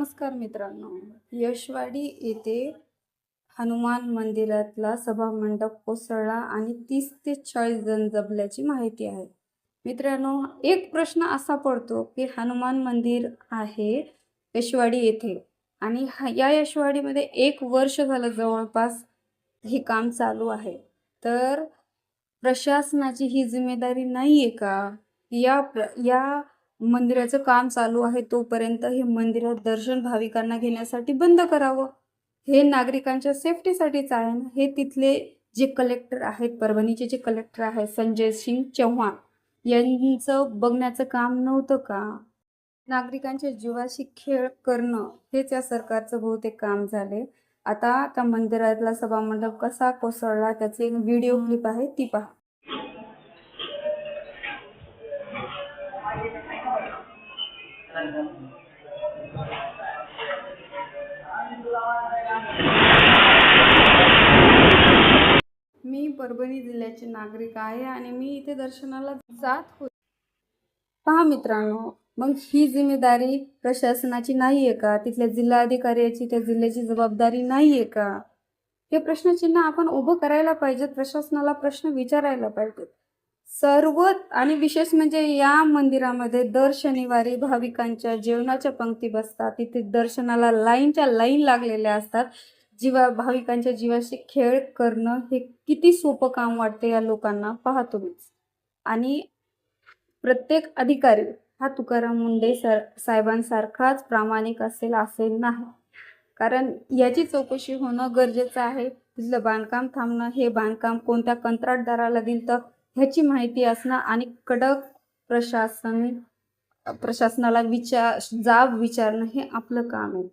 नमस्कार मित्रांनो, यशवाडी येथे हनुमान मंदिरातला सभामंडप कोसळला आणि 30 ते 40 जण दबल्याची माहिती आहे. मित्रांनो, एक प्रश्न असा पडतो की हनुमान मंदिर आहे यशवाडी येथे आणि या यशवाडीमध्ये 1 वर्ष झालं जवळपास हे काम चालू आहे. तर प्रशासनाची ही जिम्मेदारी नाहीये का? या मंदिराचं काम चालू आहे तोपर्यंत हे मंदिरात दर्शन भाविकांना घेण्यासाठी बंद करावं. हे नागरिकांच्या सेफ्टीसाठीच आहे ना. हे तिथले जे कलेक्टर आहेत, परभणीचे जे कलेक्टर आहेत संजय सिंग चौहान यांचं बघण्याचं काम नव्हतं का? नागरिकांच्या जीवाशी खेळ करणं हेच या सरकारचं बहुतेक काम झाले. आता त्या मंदिरातला सभामंडप कसा कोसळला त्याची एक व्हिडिओ क्लिप आहे, ती पहा. मी परभणी जिल्ह्याचे नागरिक आहे आणि मी इथे दर्शनाला जात होते. पहा मित्रांनो, मग ही जिम्मेदारी प्रशासनाची नाहीये का? तिथल्या जिल्हाधिकाऱ्याची त्या जिल्ह्याची जबाबदारी नाहीये का? हे प्रश्नचिन्ह आपण उभं करायला पाहिजेत, प्रशासनाला प्रश्न विचारायला पाहिजेत. सर्व आणि विशेष म्हणजे या मंदिरामध्ये दर शनिवारी भाविकांच्या जेवणाच्या पंक्ती बसतात. तिथे दर्शनाला लाईनच्या लाईन लागलेल्या असतात. भाविकांच्या जीवाशी खेळ करणं हे किती सोपं काम वाटते या लोकांना, पहा तुम्हीच. आणि प्रत्येक अधिकारी हा तुकाराम मुंढे साहेबांसारखाच प्रामाणिक असेल नाही, कारण याची चौकशी होणं गरजेचं आहे. तिथलं बांधकाम थांबणं, हे बांधकाम कोणत्या कंत्राटदाराला दिलं तर ह्याची माहिती असणं आणि कडक प्रशासनाला जाब विचारणं हे आपलं काम आहे.